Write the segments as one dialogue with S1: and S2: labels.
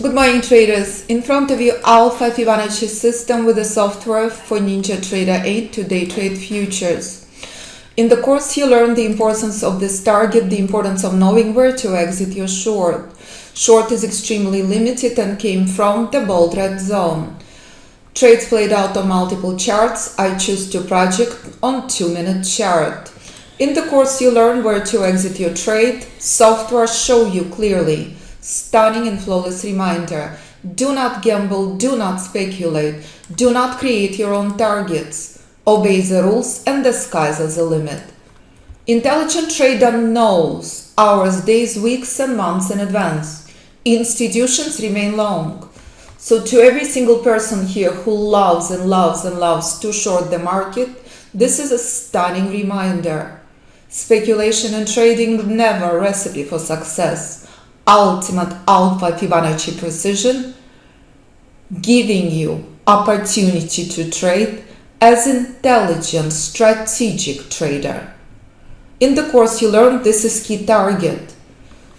S1: Good morning, traders. In front of you, Alpha Fibonacci system with the software for Ninja Trader 8 to day trade futures. In the course, you learn the importance of this target, the importance of knowing where to exit your short. Short is extremely limited and came from the bold red zone. Trades played out on multiple charts. I choose to project on 2-minute chart. In the course, you learn where to exit your trade. Software show you clearly. Stunning and flawless reminder. Do not gamble, do not speculate, do not create your own targets. Obey the rules and the sky's the limit. Intelligent trader knows hours, days, weeks and months in advance. Institutions remain long. So to every single person here who loves and loves and loves to short the market, this is a stunning reminder. Speculation and trading never a recipe for success. Ultimate Alpha Fibonacci precision, giving you opportunity to trade as intelligent strategic trader. In the course you learn this is key target.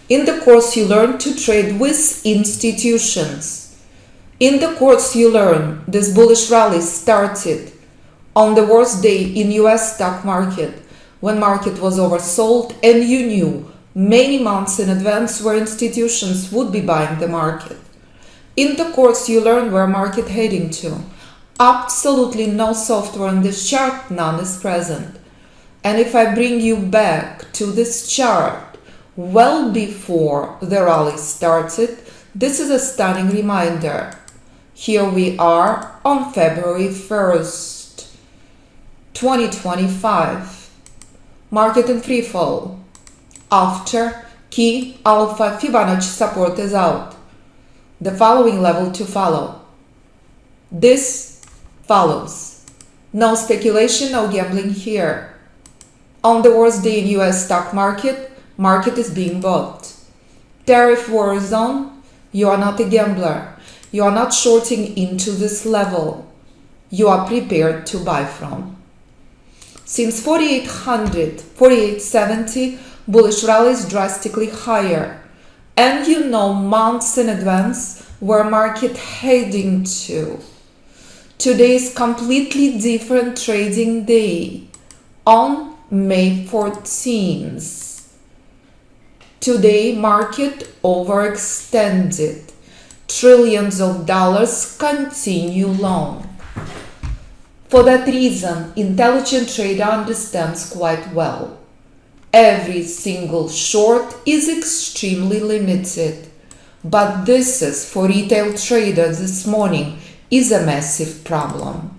S1: In the course you learn to trade with institutions. In the course you learn this bullish rally started on the worst day in US stock market when market was oversold and you knew many months in advance where institutions would be buying the market. In the course you learn where market heading to. Absolutely no software on this chart, none is present. And if I bring you back to this chart well before the rally started, this is a stunning reminder. Here we are on February 1st, 2025. Market in free fall. After key Alpha Fibonacci support is out. The following level to follow. This follows. No speculation, no gambling here. On the worst day in US stock market, market is being bought. Tariff war zone, you are not a gambler. You are not shorting into this level. You are prepared to buy from. Since 4800, 4870, bullish rally is drastically higher, and you know months in advance where market heading to. Today is completely different trading day on May 14th. Today market overextended. Trillions of dollars continue long. For that reason, intelligent trader understands quite well. Every single short is extremely limited, but this is for retail traders this morning is a massive problem.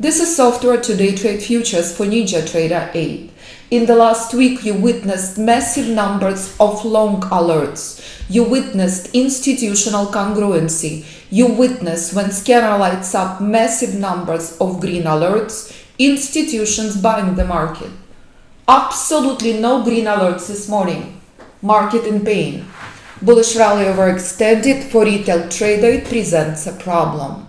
S1: This is software to day trade futures for Ninja Trader 8. In the last week, you witnessed massive numbers of long alerts. You witnessed institutional congruency. You witnessed when scanner lights up massive numbers of green alerts, institutions buying the market. Absolutely no green alerts this morning. Market in pain. Bullish rally overextended. For retail trader, it presents a problem.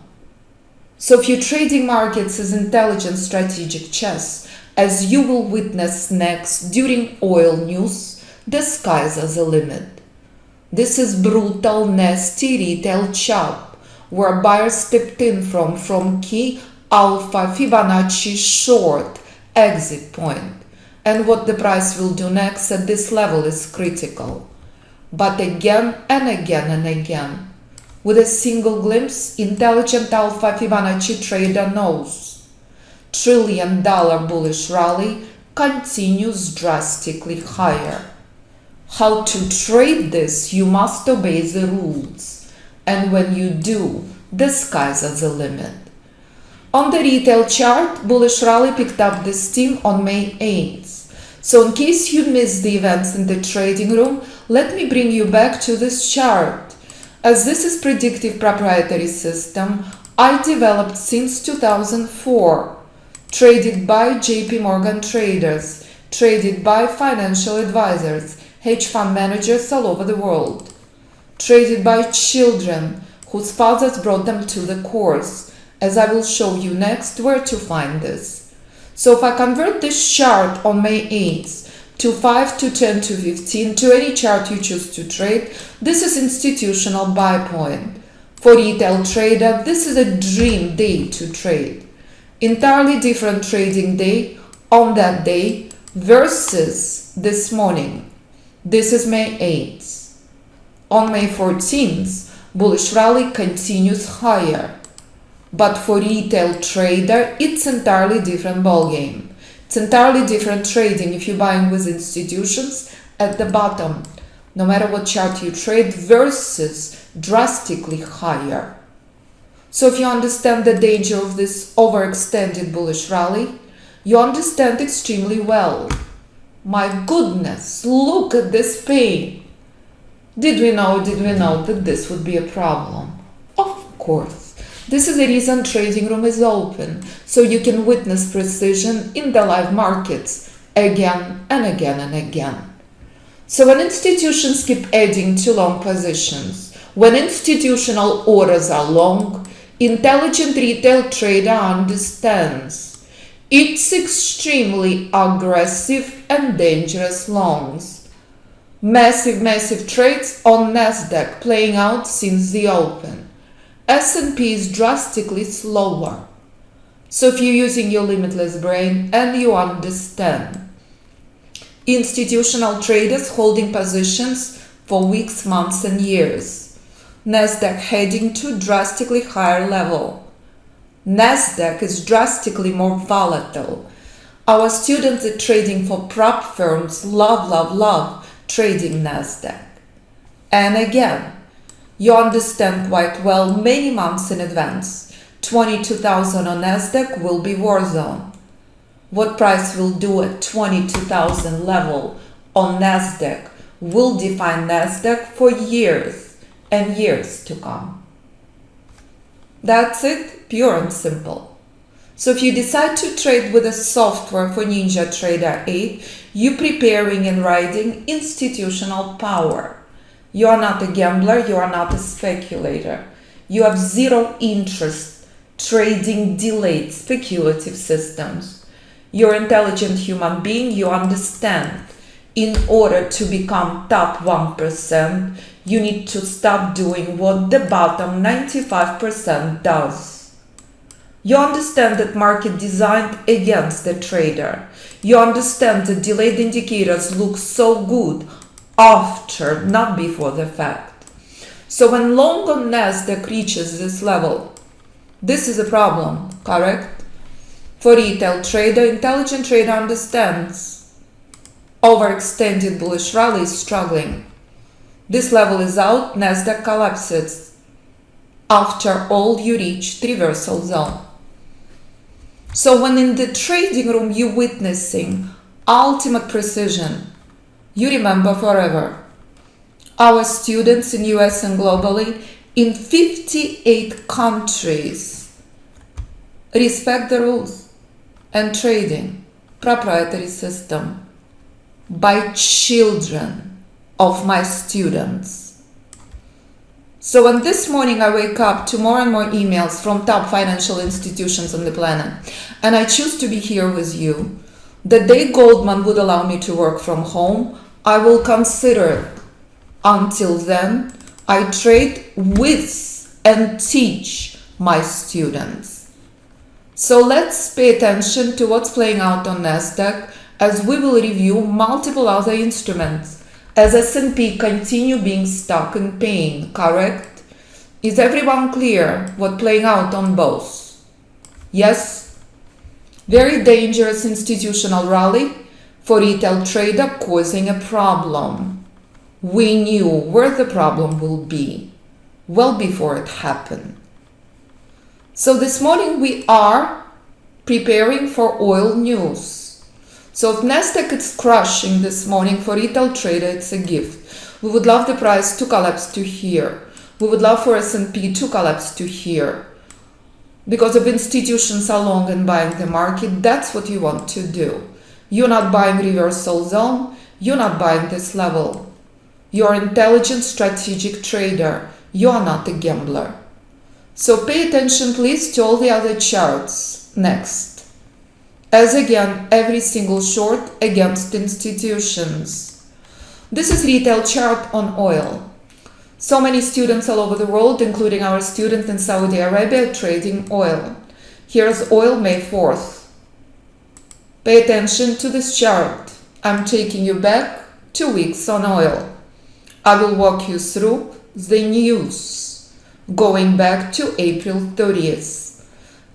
S1: So if you're trading markets as intelligent strategic chess, as you will witness next during oil news, the sky's the limit. This is brutal, nasty retail chop, where buyers stepped in from key Alpha Fibonacci short exit point. And what the price will do next at this level is critical. But again and again and again, with a single glimpse, intelligent Alpha Fibonacci trader knows. $1 trillion bullish rally continues drastically higher. How to trade this? You must obey the rules. And when you do, the sky's the limit. On the retail chart, bullish rally picked up the steam on May 8th. So in case you missed the events in the trading room, let me bring you back to this chart. As this is Predictive Proprietary system I developed since 2004, traded by JP Morgan traders, traded by financial advisors, hedge fund managers all over the world, traded by children whose fathers brought them to the course, as I will show you next where to find this. So if I convert this chart on May 8th to 5 to 10 to 15 to any chart you choose to trade, this is institutional buy point. For retail trader, this is a dream day to trade. Entirely different trading day on that day versus this morning. This is May 8th. On May 14th, bullish rally continues higher. But for retail trader, it's entirely different ballgame. It's entirely different trading if you're buying with institutions at the bottom, no matter what chart you trade, versus drastically higher. So if you understand the danger of this overextended bullish rally, you understand extremely well. My goodness, look at this pain. Did we know that this would be a problem? Of course. This is the reason trading room is open, so you can witness precision in the live markets again and again and again. So when institutions keep adding to long positions, when institutional orders are long, intelligent retail trader understands it's extremely aggressive and dangerous longs. Massive trades on Nasdaq playing out since the open. S&P is drastically slower. So if you're using your limitless brain and you understand, institutional traders holding positions for weeks, months and years. Nasdaq heading to drastically higher level. Nasdaq is drastically more volatile. Our students at trading for prop firms love trading Nasdaq. And again, you understand quite well many months in advance. 22,000 on Nasdaq will be war zone. What price will do at 22,000 level on Nasdaq will define Nasdaq for years and years to come. That's it, pure and simple. So if you decide to trade with a software for NinjaTrader 8, you're preparing and riding institutional power. You are not a gambler, you are not a speculator. You have zero interest trading delayed speculative systems. You're an intelligent human being, you understand. In order to become top 1%, you need to stop doing what the bottom 95% does. You understand that market designed against the trader. You understand that delayed indicators look so good after, not before the fact. So when long on Nasdaq reaches this level, this is a problem, correct? For retail trader, intelligent trader understands overextended bullish rally is struggling. This level is out, Nasdaq collapses. After all, you reach reversal zone. So when in the trading room you're witnessing ultimate precision, you remember forever. Our students in US and globally in 58 countries respect the rules and trading proprietary system by children of my students. So when this morning I wake up to more and more emails from top financial institutions on the planet, and I choose to be here with you, the day Goldman would allow me to work from home, I will consider. Until then, I trade with and teach my students. So let's pay attention to what's playing out on Nasdaq as we will review multiple other instruments as S&P continue being stuck in pain, correct? Is everyone clear what playing out on both? Yes? Very dangerous institutional rally for retail trader causing a problem. We knew where the problem will be well before it happened. So this morning we are preparing for oil news. So if Nasdaq is crushing this morning for retail trader, it's a gift. We would love the price to collapse to here. We would love for S&P to collapse to here. Because if institutions are long and buying the market, that's what you want to do. You're not buying reversal zone, you're not buying this level. You're an intelligent strategic trader, you're not a gambler. So pay attention please to all the other charts next. as again every single short against institutions. This is retail chart on oil. So many students all over the world, including our student in Saudi Arabia, trading oil. Here's oil May 4th. Pay attention to this chart. I'm taking you back 2 weeks on oil. I will walk you through the news going back to April 30th,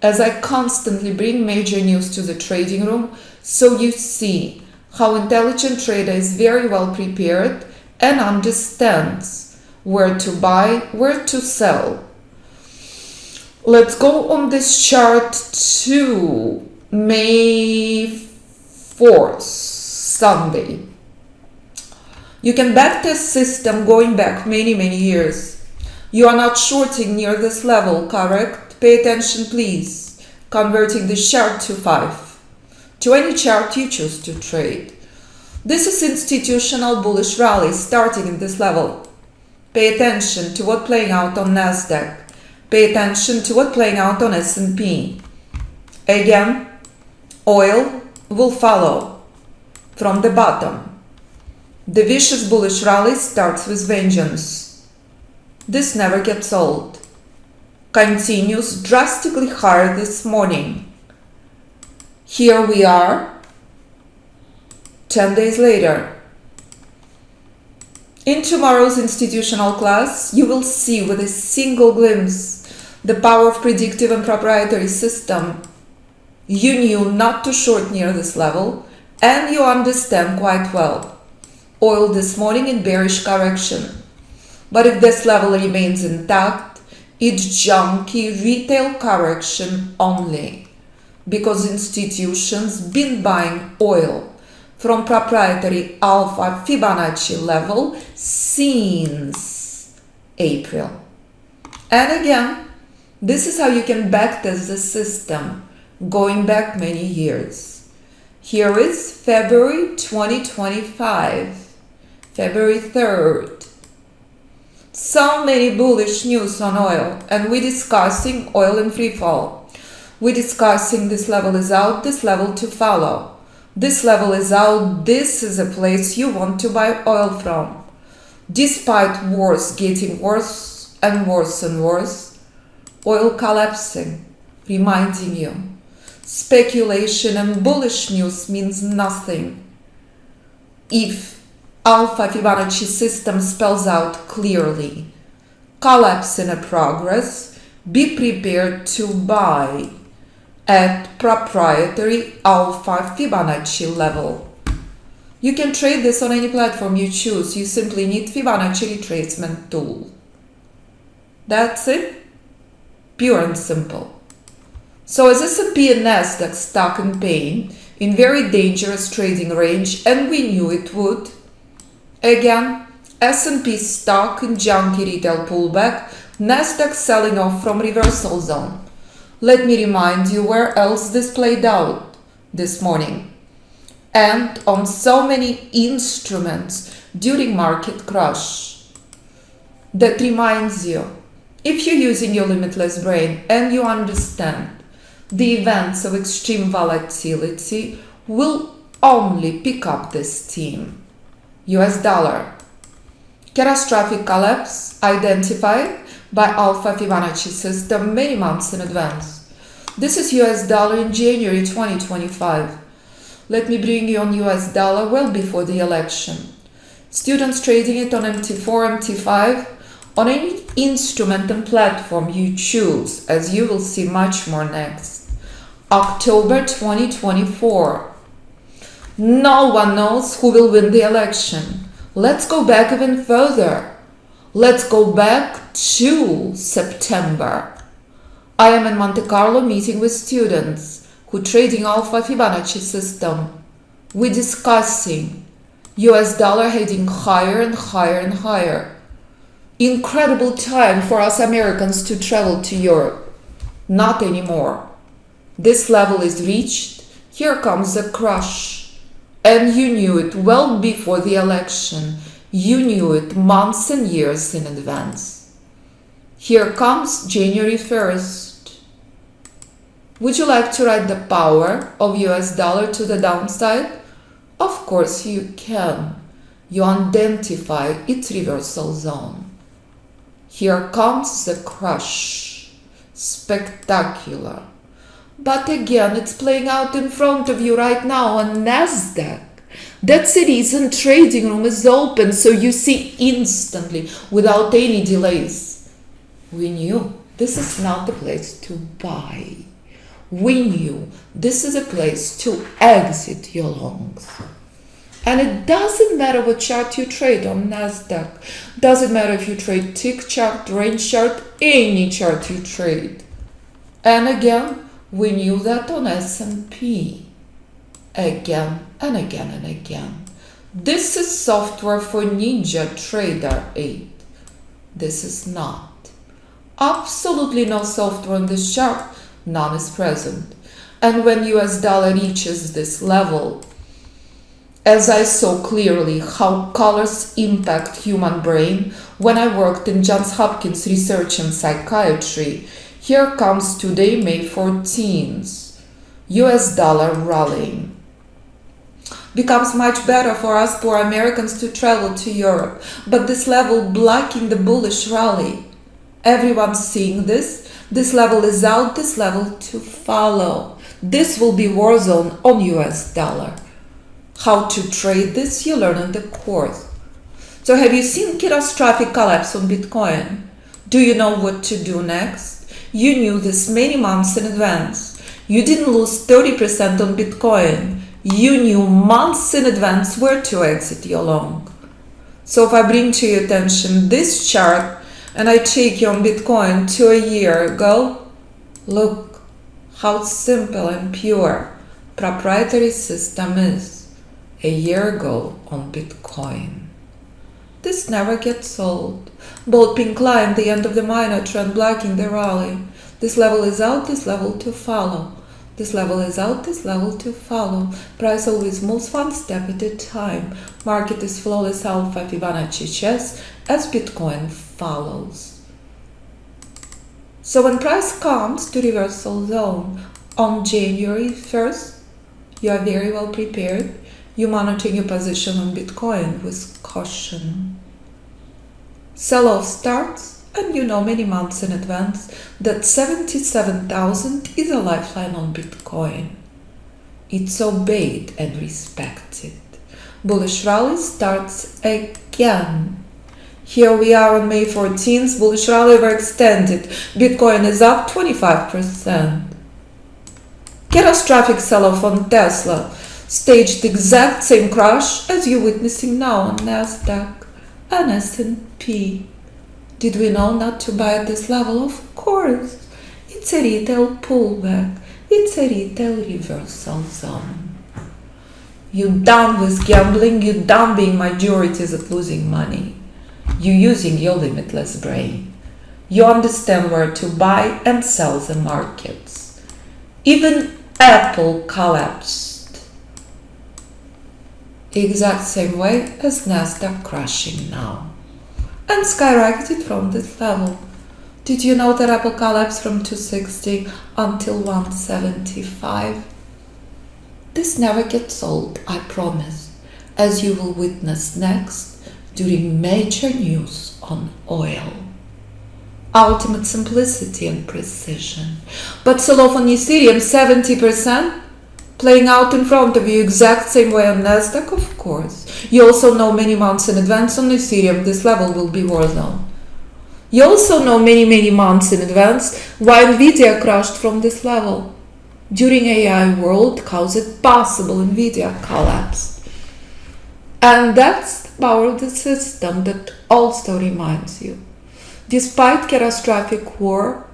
S1: as I constantly bring major news to the trading room, so you see how intelligent trader is very well prepared and understands where to buy, where to sell. Let's go on this chart to May 4th, Sunday. You can backtest system going back many years. You are not shorting near this level, correct? Pay attention please. Converting this chart to 5. To any chart you choose to trade. This is institutional bullish rally starting in this level. Pay attention to what playing out on Nasdaq. Pay attention to what playing out on S&P. Again, oil will follow from the bottom. The vicious bullish rally starts with vengeance. This never gets old. Continues drastically higher this morning. Here we are, 10 days later. In tomorrow's institutional class, you will see with a single glimpse the power of predictive and proprietary system. You knew not to short near this level, and you understand quite well. Oil this morning in bearish correction. But if this level remains intact, it's junky retail correction only, because institutions been buying oil from proprietary Alpha Fibonacci level since April. And again, this is how you can backtest the system going back many years. Here is February 2025, February 3rd. So many bullish news on oil, and we're discussing oil in free fall. We're discussing this level is out, this level to follow. This level is out, this is a place you want to buy oil from. Despite wars getting worse and worse and worse, oil collapsing, reminding you, speculation and bullish news means nothing if Alpha Fibonacci system spells out clearly. Collapse in a progress, be prepared to buy at proprietary Alpha Fibonacci level. You can trade this on any platform you choose. You simply need Fibonacci retracement tool. That's it. Pure and simple. So as S&P and Nasdaq stuck in pain, in very dangerous trading range, and we knew it would. Again, S&P stock in junky retail pullback, Nasdaq selling off from reversal zone. Let me remind you where else this played out this morning. And on so many instruments during market crash. That reminds you, if you're using your limitless brain and you understand the events of extreme volatility will only pick up this theme. US dollar. Catastrophic collapse identified by Alpha Fibonacci system many months in advance. This is US dollar in January 2025. Let me bring you on US dollar well before the election. Students trading it on MT4, MT5, on any instrument and platform you choose, as you will see much more next. October 2024. No one knows who will win the election. Let's go back even further. Let's go back to September. I am in Monte Carlo meeting with students who trading Alpha Fibonacci system. We're discussing US dollar heading higher and higher and higher. Incredible time for us Americans to travel to Europe. Not anymore. This level is reached. Here comes the crush. And you knew it well before the election. You knew it months and years in advance. Here comes January 1st. Would you like to ride the power of US dollar to the downside? Of course you can. You identify its reversal zone. Here comes the crush. Spectacular. But again, it's playing out in front of you right now on Nasdaq. That's the reason trading room is open, so you see instantly, without any delays. We knew this is not the place to buy. We knew this is a place to exit your longs. And it doesn't matter what chart you trade on Nasdaq. Doesn't matter if you trade tick chart, range chart, any chart you trade. And again, we knew that on S&P. Again and again and again. This is software for Ninja Trader 8. This is not. Absolutely no software on this chart. None is present. And when US dollar reaches this level, as I saw clearly how colors impact human brain when I worked in Johns Hopkins Research and Psychiatry, here comes today, May 14th, US dollar rallying. Becomes much better for us poor Americans to travel to Europe, but this level blocking the bullish rally. Everyone's seeing this. This level is out, this level to follow. This will be war zone on US dollar. How to trade this you learn in the course. So have you seen catastrophic collapse on Bitcoin? Do you know what to do next? You knew this many months in advance. You didn't lose 30% on Bitcoin. You knew months in advance where to exit your long. So if I bring to your attention this chart and I take you on Bitcoin to a year ago, look how simple and pure proprietary system is. A year ago on Bitcoin. This never gets old. Bold pink line, the end of the minor trend blocking the rally. This level is out, this level to follow. This level is out, this level to follow. Price always moves one step at a time. Market is flawless Alpha Fibonacci chess as Bitcoin follows. So when price comes to reversal zone on January 1st, you are very well prepared. You monitor your position on Bitcoin with caution. Sell-off starts, and you know many months in advance that 77,000 is a lifeline on Bitcoin. It's obeyed and respected. Bullish rally starts again. Here we are on May 14th, bullish rally overextended. Bitcoin is up 25%. Catastrophic sell-off on Tesla. Staged the exact same crash as you're witnessing now on Nasdaq and S&P. Did we know not to buy at this level? Of course. It's a retail pullback. It's a retail reversal zone. You're done with gambling. You're done being majorities at losing money. You're using your limitless brain. You understand where to buy and sell the markets. Even Apple collapsed. Exact same way as Nasdaq crashing now and skyrocketed from this level. Did you know that Apple collapsed from 260 until 175? This never gets old, I promise, as you will witness next during major news on oil. Ultimate simplicity and precision. But sell-off on Ethereum 70%? Playing out in front of you exact same way on Nasdaq, of course. You also know many months in advance on Ethereum this level will be war zone. You also know many months in advance why Nvidia crashed from this level. During AI world, how is it possible Nvidia collapsed? And that's the power of the system that also reminds you. Despite catastrophic war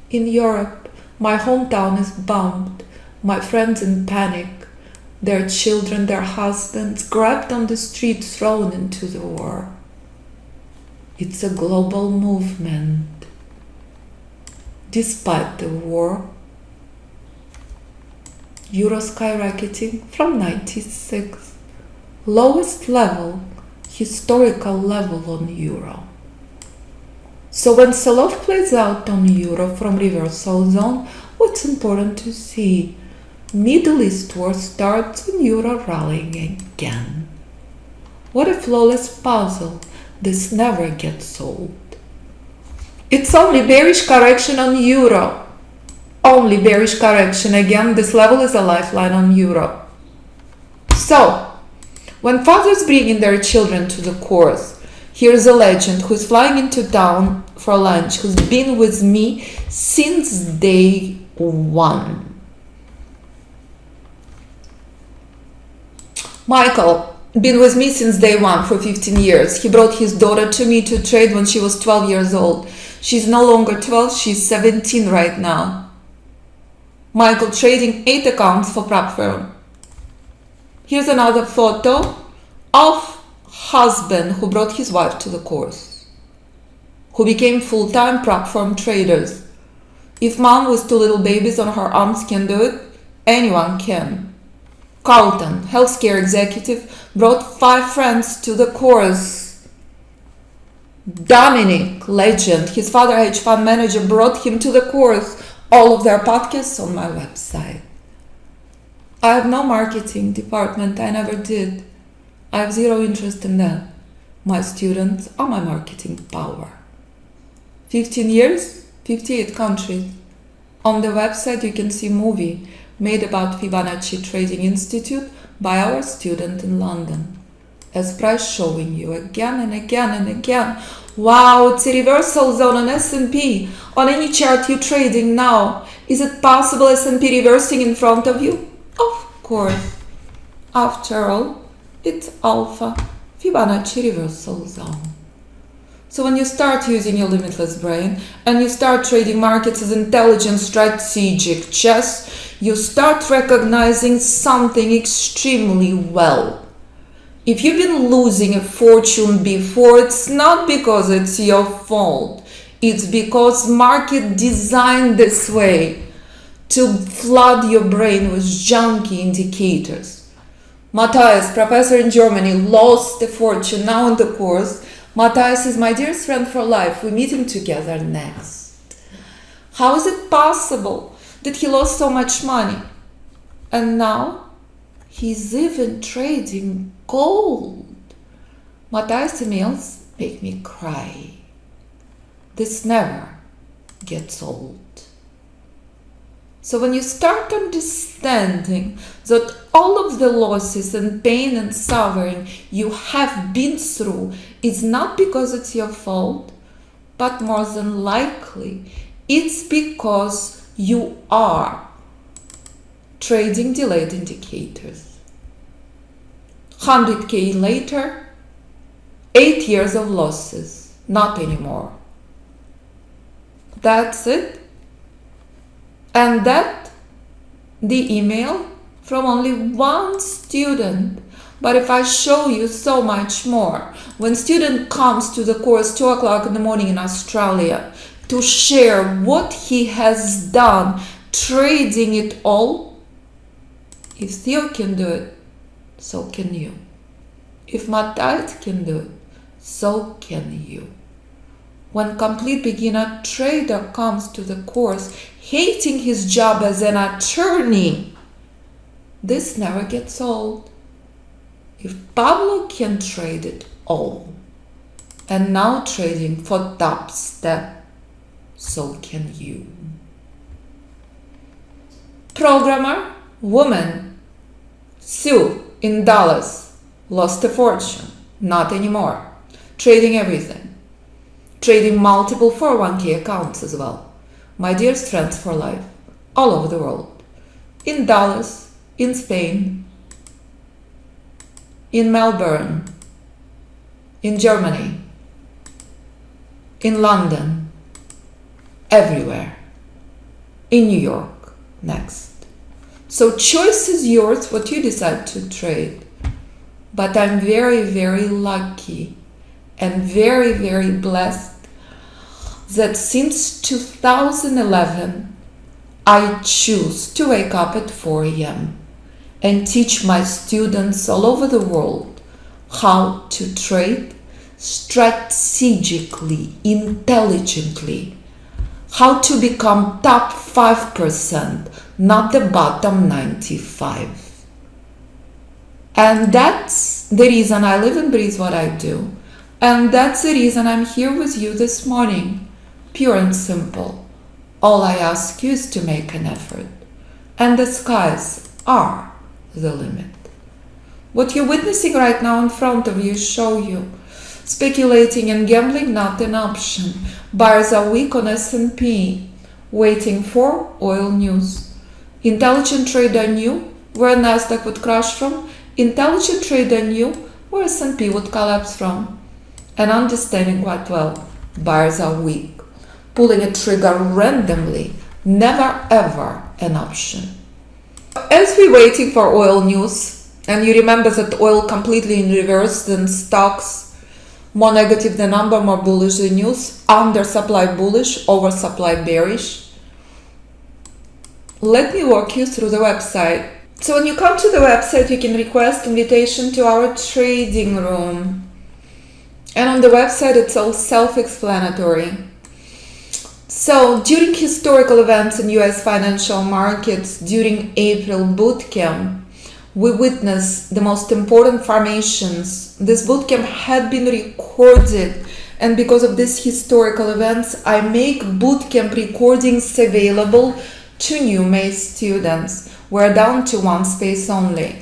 S1: in Europe, my hometown is bombed. My friends in panic, their children, their husbands, grabbed on the street, thrown into the war. It's a global movement. Despite the war, Euro skyrocketing from 96, lowest level, historical level on Euro. So when sell-off plays out on Euro from reversal zone, what's important to see? Middle East war starts and euro rallying again. What a flawless puzzle. This never gets sold. It's only bearish correction on euro. Only bearish correction. Again, this level is a lifeline on euro. So, when fathers bring in their children to the course, here's a legend who's flying into town for lunch, who's been with me since day one. Michael, been with me since day one for 15 years. He brought his daughter to me to trade when she was 12 years old. She's no longer 12, she's 17 right now. Michael trading 8 accounts for prop firm. Here's another photo of husband who brought his wife to the course, who became full-time prop firm traders. If mom with 2 little babies on her arms can do it, anyone can. Carlton, healthcare executive, brought 5 friends to the course. Dominic, legend, his father, hedge fund manager, brought him to the course. All of their podcasts on my website. I have no marketing department, I never did. I have zero interest in that. My students are my marketing power. 15 years, 58 countries. On the website you can see a movie made about Fibonacci Trading Institute by our student in London. As price showing you again and again and again. Wow, it's a reversal zone on S&P. On any chart you're trading now. Is it possible S&P reversing in front of you? Of course. After all, it's Alpha Fibonacci reversal zone. So when you start using your limitless brain and you start trading markets as intelligent strategic chess, you start recognizing something extremely well. If you've been losing a fortune before, it's not because it's your fault. It's because market designed this way to flood your brain with junky indicators. Matthias, professor in Germany, lost a fortune now in the course. Matthias is my dearest friend for life. We're meeting together next. How is it possible that he lost so much money? And now he's even trading gold. Matthias' emails make me cry. This never gets old. So when you start understanding that all of the losses and pain and suffering you have been through is not because it's your fault, but more than likely it's because you are trading delayed indicators. 100K later, 8 years of losses, not anymore. That's it. And that, the email from only one student. But if I show you so much more, when student comes to the course 2 o'clock in the morning in Australia to share what he has done, trading it all, if Theo can do it, so can you. If Matthias can do it, so can you. When complete beginner trader comes to the course hating his job as an attorney, this never gets old. If Pablo can trade it all, and now trading for top step, so can you. Programmer, woman, Sue in Dallas, lost a fortune, not anymore, trading everything. Trading multiple 401k accounts as well. My dearest friends for life, all over the world. In Dallas, in Spain, in Melbourne, in Germany, in London, everywhere. In New York, next. So choice is yours, what you decide to trade. But I'm very, very lucky and very, very blessed that since 2011, I choose to wake up at 4 a.m. and teach my students all over the world how to trade strategically, intelligently, how to become top 5%, not the bottom 95. And that's the reason I live and breathe what I do. And that's the reason I'm here with you this morning. Pure and simple. All I ask you is to make an effort. And the skies are the limit. What you're witnessing right now in front of you show you speculating and gambling not an option. Buyers are weak on S&P, waiting for oil news. Intelligent trader knew where Nasdaq would crash from. Intelligent trader knew where S&P would collapse from. And understanding quite well, buyers are weak. Pulling a trigger randomly, never ever an option. As we're waiting for oil news, and you remember that oil completely in reverse, then stocks more negative than number, more bullish than news, undersupply bullish, oversupply bearish. Let me walk you through the website. So when you come to the website, you can request invitation to our trading room. And on the website, it's all self-explanatory. So during historical events in US financial markets, during April bootcamp, we witnessed the most important formations. This bootcamp had been recorded, and because of these historical events, I make bootcamp recordings available to new May students. We're down to one space only.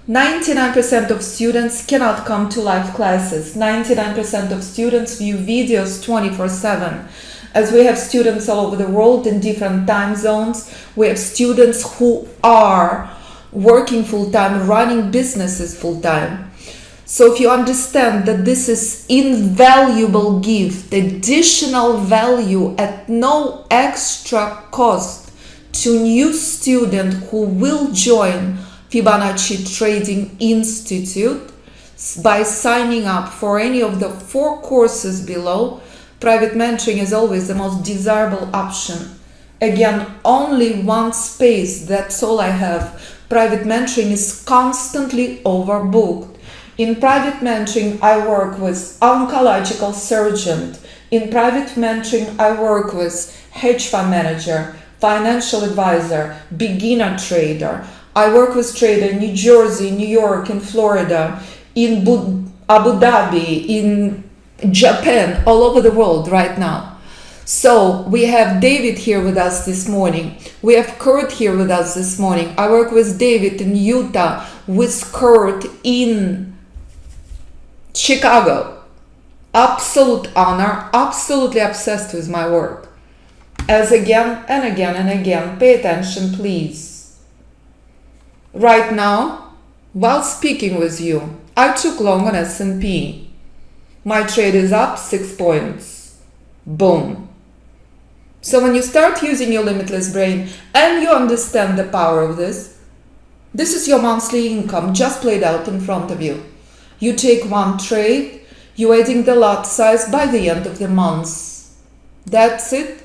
S1: 99% of students cannot come to live classes. 99% of students view videos 24/7. As we have students all over the world in different time zones, we have students who are working full-time, running businesses full-time. So if you understand that this is invaluable gift, additional value at no extra cost to new student who will join Fibonacci Trading Institute by signing up for any of the 4 courses below, private mentoring is always the most desirable option. Again, only one space, that's all I have. Private mentoring is constantly overbooked. In private mentoring, I work with oncological surgeon. In private mentoring, I work with hedge fund manager, financial advisor, beginner trader. I work with trader in New Jersey, New York, in Florida, in Abu Dhabi, in Japan, all over the world right now. So we have David here with us this morning. We have Kurt here with us this morning. I work with David in Utah, with Kurt in Chicago. Absolute honor, absolutely obsessed with my work. As again and again and again, pay attention please. Right now, while speaking with you, I took long on S&P. My trade is up 6 points. Boom. So when you start using your limitless brain and you understand the power of this is your monthly income just played out in front of you. You take one trade, you're adding the lot size by the end of the month. That's it.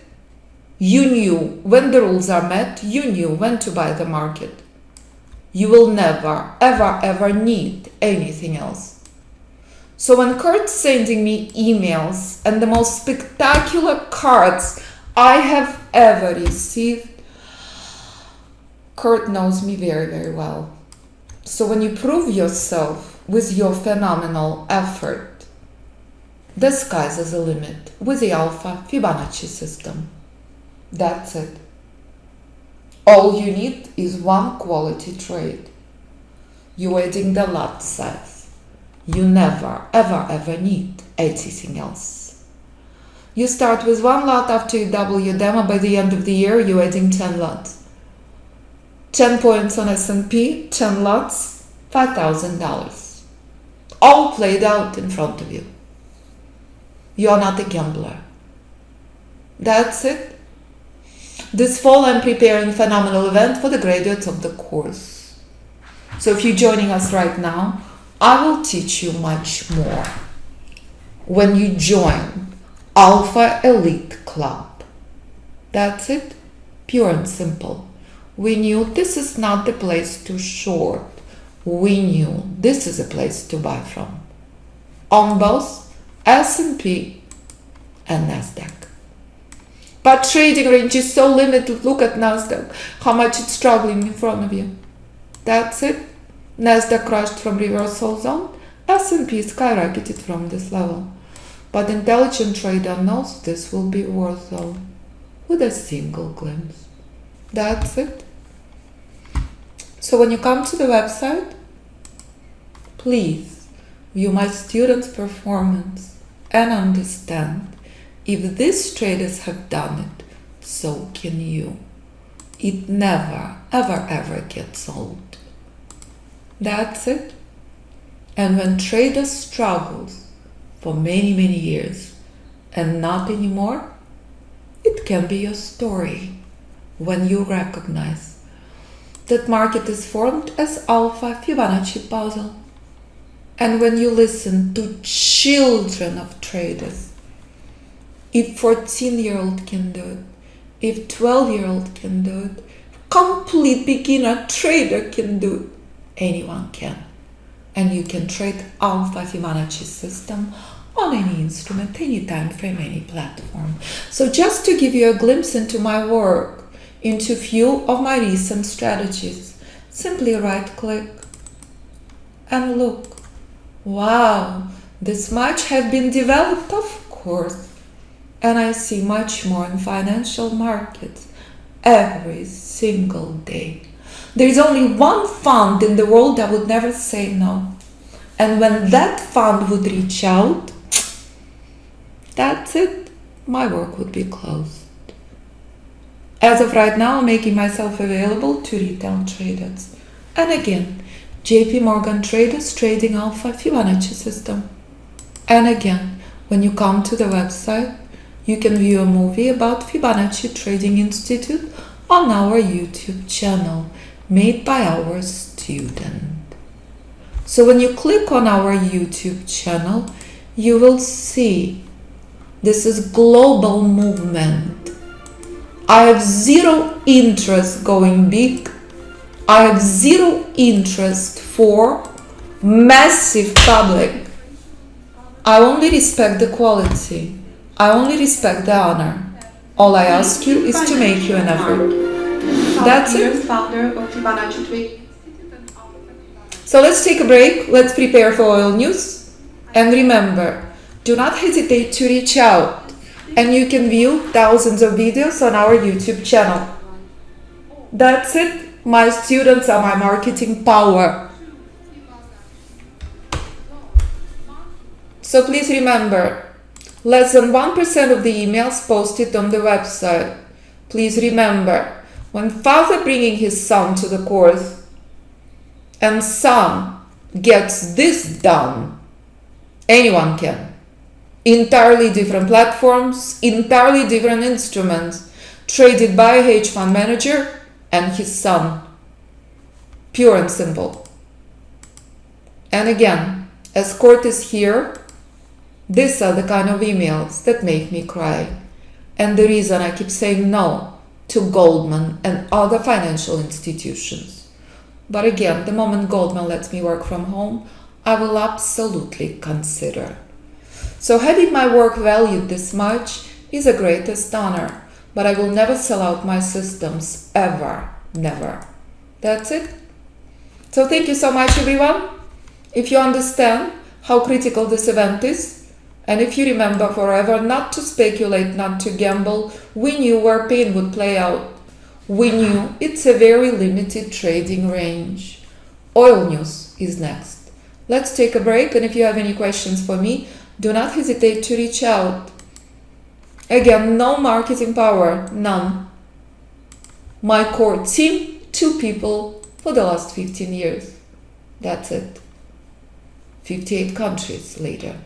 S1: You knew when the rules are met, you knew when to buy the market. You will never, ever, ever need anything else. So when Kurt's sending me emails and the most spectacular cards I have ever received, Kurt knows me very, very well. So when you prove yourself with your phenomenal effort, the sky's is the limit with the Alpha Fibonacci system. That's it. All you need is one quality trade. You're adding the lot size. You never, ever, ever need anything else. You start with one lot after you double your demo. By the end of the year, you're adding 10 lots. 10 points on S&P, 10 lots, $5,000. All played out in front of you. You're not a gambler. That's it. This fall, I'm preparing a phenomenal event for the graduates of the course. So if you're joining us right now, I will teach you much more when you join Alpha Elite Club. That's it. Pure and simple. We knew this is not the place to short. We knew this is a place to buy from. On both S&P and Nasdaq. But trading range is so limited. Look at Nasdaq, how much it's struggling in front of you. That's it. Nasdaq crashed from reversal zone. S&P skyrocketed from this level. But intelligent trader knows this will be worth zone with a single glimpse. That's it. So when you come to the website, please view my students' performance and understand, if these traders have done it, so can you. It never, ever, ever gets old. That's it. And when trader struggles for many, many years and not anymore, it can be your story when you recognize that market is formed as Alpha Fibonacci puzzle. And when you listen to children of traders, if 14-year-old can do it, if 12-year-old can do it, complete beginner trader can do it, anyone can. And you can trade Alpha Fibonacci system on any instrument, any time frame, any platform. So just to give you a glimpse into my work, into few of my recent strategies, simply right click and look. Wow, this much have been developed, of course. And I see much more in financial markets every single day. There is only one fund in the world that would never say no. And when that fund would reach out, that's it. My work would be closed. As of right now, I'm making myself available to retail traders. And again, JP Morgan traders trading Alpha Fibonacci system. And again, when you come to the website, you can view a movie about Fibonacci Trading Institute on our YouTube channel, made by our student. So when you click on our YouTube channel, you will see this is global movement. I have zero interest going big. I have zero interest for massive public. I only respect the quality. I only respect the honor. All I ask you is to make you an effort. That's it. Founder of Fibonacci Trading Institute. So let's take a break. Let's prepare for oil news. And remember, do not hesitate to reach out. And you can view thousands of videos on our YouTube channel. That's it. My students are my marketing power. So please remember, less than 1% of the emails posted on the website. Please remember, when father bringing his son to the course and son gets this done, anyone can. Entirely different platforms, entirely different instruments, traded by a hedge fund manager and his son. Pure and simple. And again, as court is here, these are the kind of emails that make me cry. And the reason I keep saying no to Goldman and other financial institutions. But again, the moment Goldman lets me work from home, I will absolutely consider. So having my work valued this much is a greatest honor, but I will never sell out my systems, ever, never. That's it. So thank you so much, everyone. If you understand how critical this event is, and if you remember forever not to speculate, not to gamble, we knew where pain would play out. We knew it's a very limited trading range. Oil news is next. Let's take a break, and if you have any questions for me, do not hesitate to reach out. Again, no marketing power, none. My core team, 2 people for the last 15 years. That's it. 58 countries later.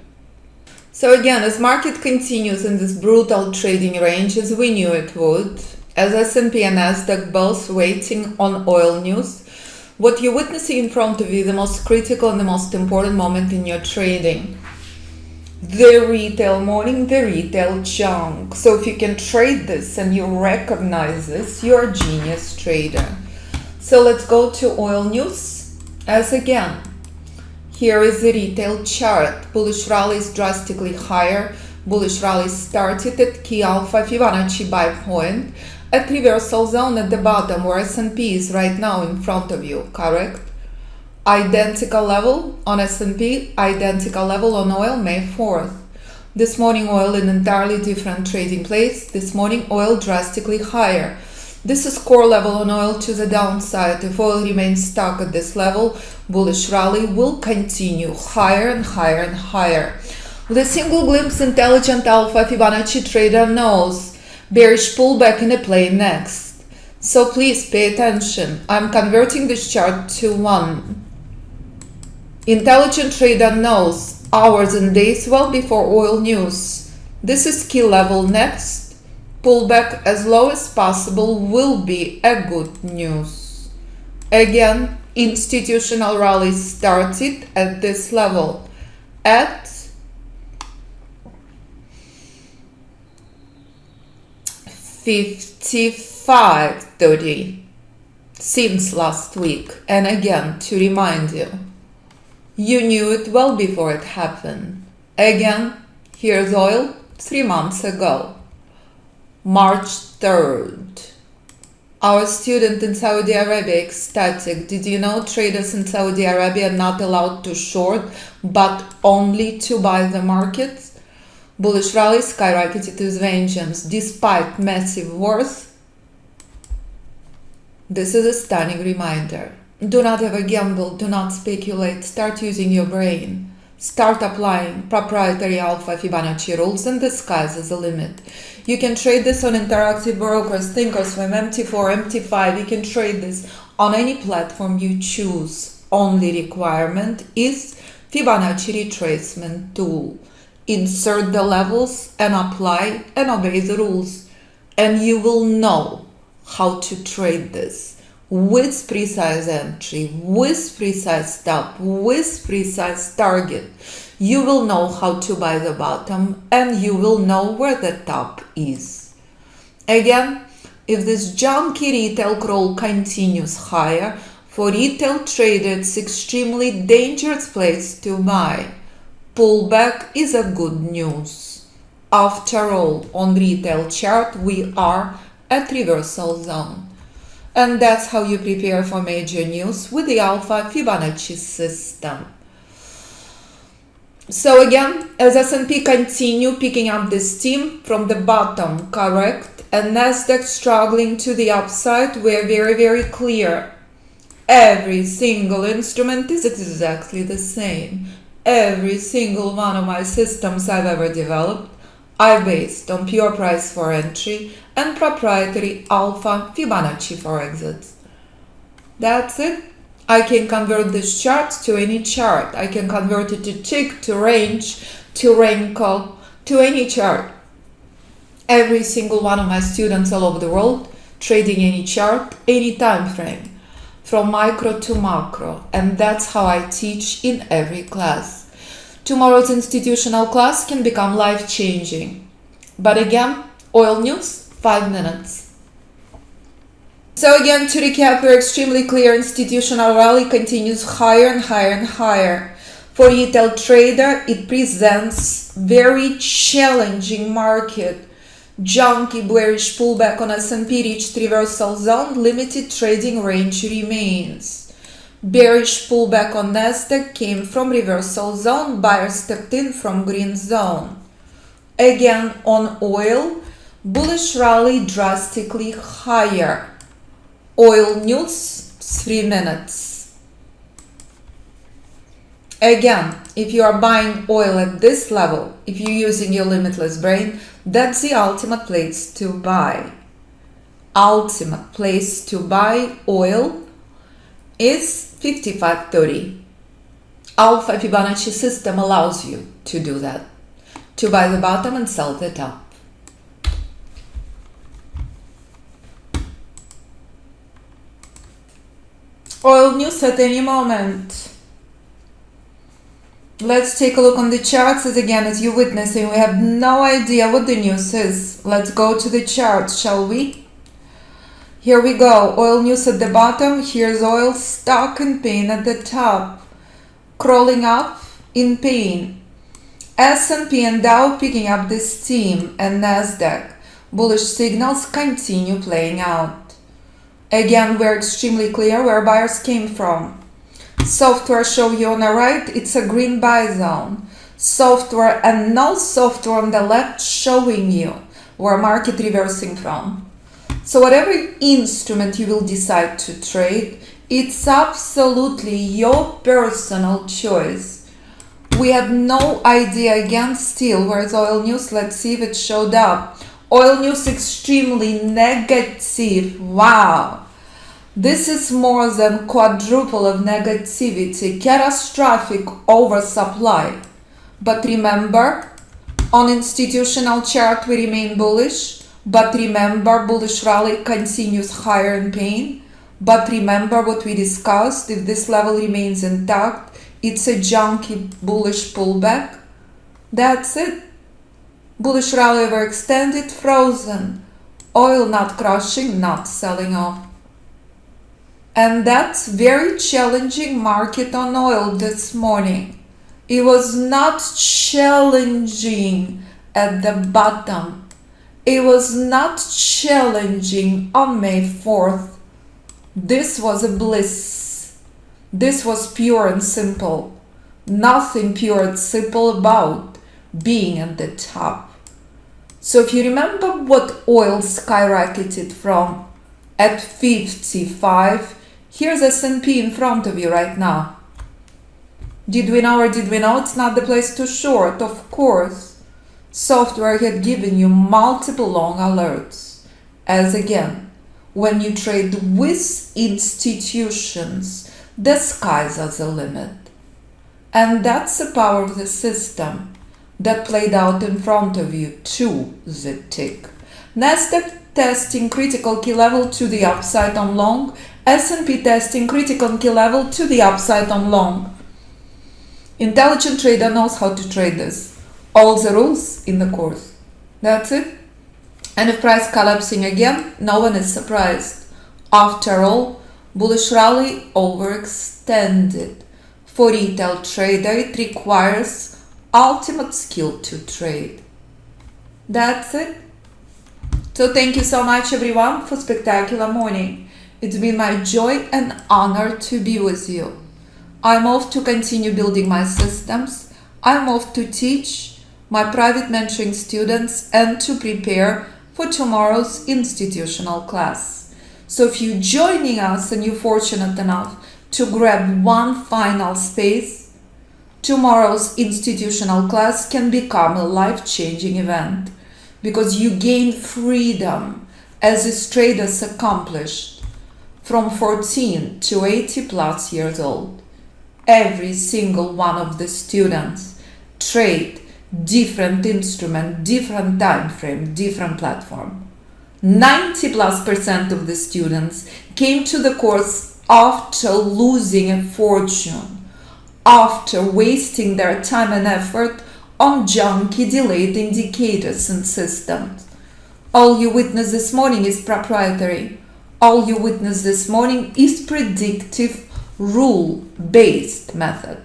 S1: So again, as market continues in this brutal trading range, as we knew it would, as S&P and Nasdaq both waiting on oil news, what you're witnessing in front of you, the most critical and the most important moment in your trading. The retail morning, the retail junk. So if you can trade this and you recognize this, you're a genius trader. So let's go to oil news. As again, here is the retail chart. Bullish rally is drastically higher Bullish rally started at key Alpha Fibonacci buy point at reversal zone at the bottom where S&P is right now in front of you, correct? Identical level on S&P, identical level on oil May 4th. This morning oil in entirely different trading place. This morning oil drastically higher. This is core level on oil to the downside. If oil remains stuck at this level, bullish rally will continue higher and higher and higher. With a single glimpse, intelligent Alpha Fibonacci trader knows bearish pullback in a play next. So please pay attention. I'm converting this chart to one. Intelligent trader knows hours and days well before oil news. This is key level next. Pullback as low as possible will be a good news. Again, institutional rally started at this level at 55.30 since last week. And again, to remind you, you knew it well before it happened. Again, here's oil 3 months ago. March 3rd. Our student in Saudi Arabia ecstatic. Did you know traders in Saudi Arabia are not allowed to short but only to buy the markets? Bullish rally skyrocketed with vengeance despite massive wars. This is a stunning reminder. Do not ever gamble, do not speculate, start using your brain. Start applying proprietary Alpha Fibonacci rules and the sky's the limit. You can trade this on interactive brokers, Thinkorswim, MT4, MT5. You can trade this on any platform you choose. Only requirement is Fibonacci retracement tool. Insert the levels and apply and obey the rules. And you will know how to trade this with precise entry, with precise stop, with precise target. You will know how to buy the bottom and you will know where the top is. Again, if this junky retail crawl continues higher, for retail traders it's extremely dangerous place to buy. Pullback is a good news. After all, on retail chart we are at reversal zone. And that's how you prepare for major news with the Alpha Fibonacci system. So again, as S&P continue picking up this steam from the bottom, correct, and Nasdaq struggling to the upside, we're very, very clear. Every single instrument is exactly the same. Every single one of my systems I've ever developed are based on pure price for entry and proprietary Alpha Fibonacci for exits. That's it. I can convert this chart to any chart. I can convert it to tick, to range, to Renko, to any chart. Every single one of my students all over the world trading any chart, any time frame, from micro to macro, and that's how I teach in every class. Tomorrow's institutional class can become life-changing. But again, oil news, 5 minutes. So again, to recap, we're extremely clear. Institutional rally continues higher and higher and higher. For retail trader, it presents very challenging market. Junky bearish pullback on S&P reached reversal zone. Limited trading range remains. Bearish pullback on Nasdaq came from reversal zone. Buyers stepped in from green zone. Again, on oil, bullish rally drastically higher. Oil news, 3 minutes. Again, if you are buying oil at this level, if you're using your limitless brain, that's the ultimate place to buy. Ultimate place to buy oil is 55.30. Alpha Fibonacci system allows you to do that, to buy the bottom and sell the top. Oil news at any moment. Let's take a look on the charts as again as you're witnessing. We have no idea what the news is. Let's go to the charts, shall we? Here we go. Oil news at the bottom. Here's oil stuck in pain at the top. Crawling up in pain. S&P and Dow picking up this steam, and Nasdaq bullish signals continue playing out. Again, we're extremely clear where buyers came from. Software show you on the right, it's a green buy zone. Software and no software on the left showing you where market reversing from. So whatever instrument you will decide to trade, it's absolutely your personal choice. We had no idea again still. Where's oil news? Let's see if it showed up. Oil news extremely negative. Wow. This is more than quadruple of negativity. Catastrophic oversupply. But remember, on institutional chart we remain bullish. But remember, bullish rally continues higher in pain. But remember what we discussed, if this level remains intact, it's a junky bullish pullback. That's it. Bullish rally overextended, frozen. Oil not crushing, not selling off. And that's very challenging market on oil this morning. It was not challenging at the bottom. It was not challenging on May 4th. This was a bliss. This was pure and simple. Nothing pure and simple about being at the top. So if you remember what oil skyrocketed from at 55, here's S&P in front of you right now. Did we know or did we know? It's not the place to short, of course. Software had given you multiple long alerts. As again, when you trade with institutions, the sky's are the limit. And that's the power of the system that played out in front of you to the tick. Nasdaq testing critical key level to the upside on long. S&P testing critical key level to the upside on long. Intelligent trader knows how to trade this. All the rules in the course. That's it. And if price collapsing again, no one is surprised. After all, bullish rally overextended. For retail trader, it requires ultimate skill to trade. That's it. So thank you so much everyone for spectacular morning. It's been my joy and honor to be with you. I'm off to continue building my systems. I'm off to teach my private mentoring students and to prepare for tomorrow's institutional class. So if you're joining us and you're fortunate enough to grab one final space, tomorrow's institutional class can become a life-changing event because you gain freedom as these traders accomplished from 14 to 80 plus years old. Every single one of the students trade different instrument, different time frame, different platform. 90+% of the students came to the course after losing a fortune, after wasting their time and effort on junky delayed indicators and systems. All you witness this morning is proprietary. All you witness this morning is predictive rule-based method.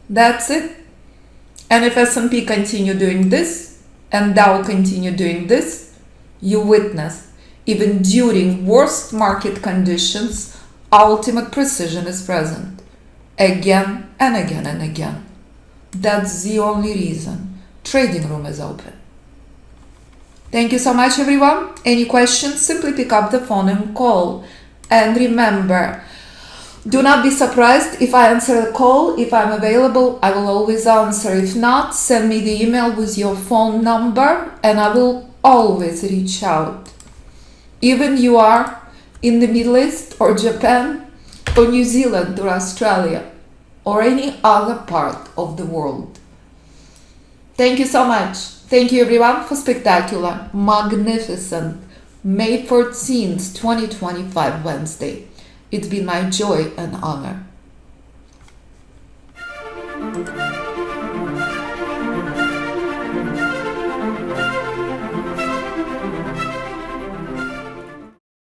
S1: That's it. And if S&P continue doing this and Dow continue doing this, you witness, even during worst market conditions, ultimate precision is present. Again and again and again. That's the only reason trading room is open. Thank you so much everyone. Any questions, simply pick up the phone and call. And remember, do not be surprised if I answer the call. If I'm available, I will always answer. If not, send me the email with your phone number and I will always reach out. Even you are in the Middle East or Japan or New Zealand or Australia or any other part of the world. Thank you so much. Thank you everyone for spectacular, magnificent May 14th, 2025 Wednesday. It's been my joy and honor.